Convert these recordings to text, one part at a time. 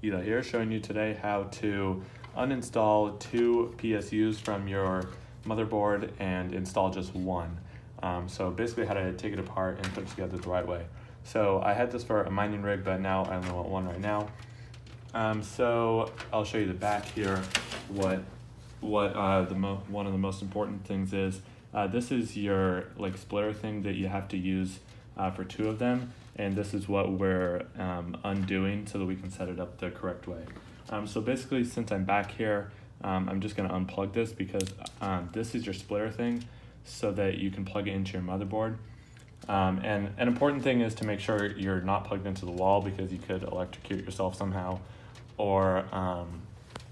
Ida here, showing you today how to uninstall 2 PSUs from your motherboard and install just one. So basically how to take it apart and put it together the right way. So I had this for a mining rig, but now I only want one right now. So I'll show you the back here, what one of the most important things is. This is your splitter thing that you have to use for 2 of them, and this is what we're undoing so that we can set it up the correct way. So basically, since I'm back here, I'm just going to unplug this because this is your splitter thing so that you can plug it into your motherboard. And an important thing is to make sure you're not plugged into the wall, because you could electrocute yourself somehow, or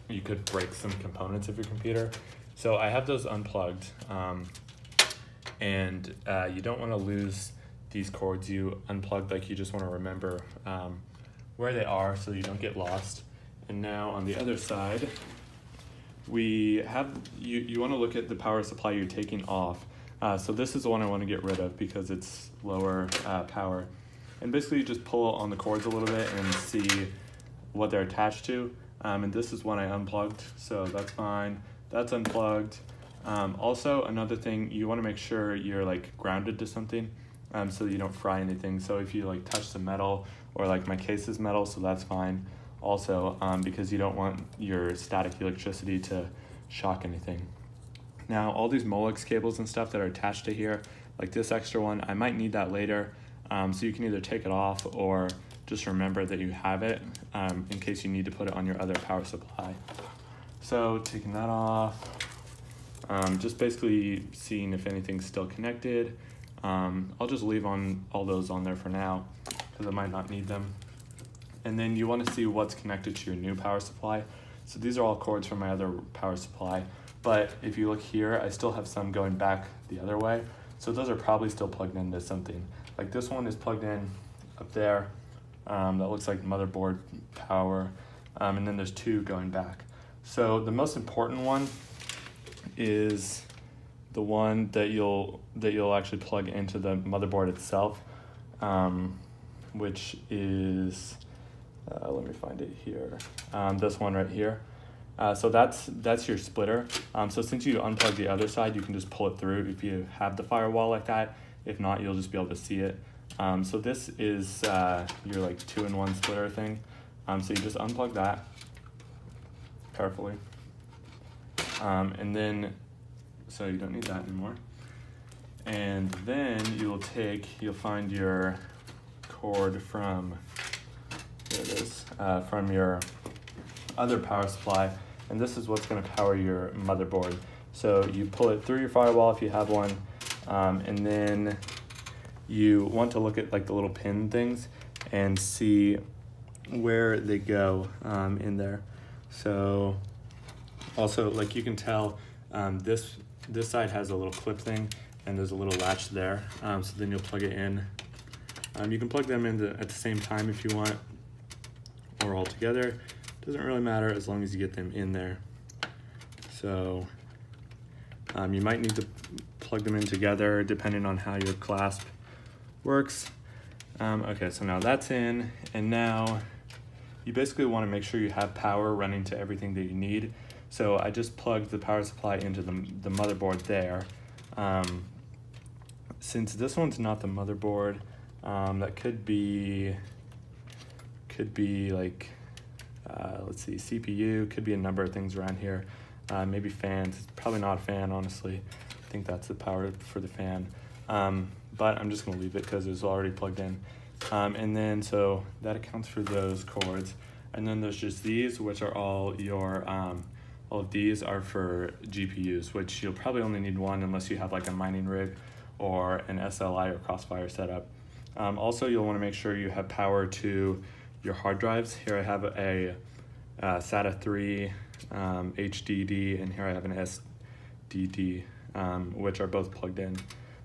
you could break some components of your computer. So I have those unplugged, and you don't want to lose these cords you unplugged. You just want to remember where they are so you don't get lost. And now on the other side, we have, you want to look at the power supply you're taking off. So this is the one I want to get rid of because it's lower power. And basically you just pull on the cords a little bit and see what they're attached to. And this is one I unplugged, so that's fine. That's unplugged. Also, another thing, you want to make sure you're grounded to something so that you don't fry anything. So if you touch the metal, or my case is metal, so that's fine. Also, because you don't want your static electricity to shock anything. Now, all these Molex cables and stuff that are attached to here, like this extra one, I might need that later. So you can either take it off or just remember that you have it in case you need to put it on your other power supply. So taking that off, just basically seeing if anything's still connected. I'll just leave all those on there for now because I might not need them. And then you want to see what's connected to your new power supply. So these are all cords from my other power supply, but if you look here, I still have some going back the other way. So those are probably still plugged into something. Like this one is plugged in up there. That looks like motherboard power. And then there's 2 going back. So the most important one is the one that you'll actually plug into the motherboard itself, which is, let me find it here. This one right here. So that's your splitter. So since you unplug the other side, you can just pull it through if you have the firewall like that. If not, you'll just be able to see it. So this is your 2-in-1 splitter thing. So you just unplug that carefully. And then, so you don't need that anymore. And then you'll find your cord from, there it is, from your other power supply. And this is what's going to power your motherboard. So you pull it through your firewall if you have one. And then you want to look at the little pin things and see where they go in there. So also, you can tell, this side has a little clip thing and there's a little latch there. So then you'll plug it in. You can plug them in at the same time if you want, or all together. Doesn't really matter as long as you get them in there. So you might need to plug them in together depending on how your clasp works. Okay, so now that's in, and now you basically want to make sure you have power running to everything that you need. So I just plugged the power supply into the motherboard there. Since this one's not the motherboard, that could be let's see, CPU, could be a number of things around here. Maybe fans, it's probably not a fan, honestly. I think that's the power for the fan. But I'm just gonna leave it because it's already plugged in. And then, so that accounts for those cords. And then there's just these, which are all your, all of these are for GPUs, which you'll probably only need one unless you have a mining rig or an SLI or Crossfire setup. Also, you'll wanna make sure you have power to your hard drives. Here I have a SATA 3 HDD, and here I have an SDD, which are both plugged in.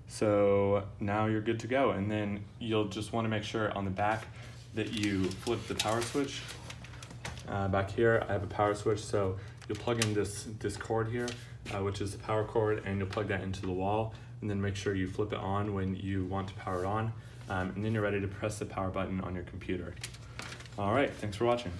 So now you're good to go. And then you'll just want to make sure on the back that you flip the power switch. Back here I have a power switch, so you'll plug in this cord here, which is the power cord, and you'll plug that into the wall, and then make sure you flip it on when you want to power it on. And then you're ready to press the power button on your computer. All right, thanks for watching.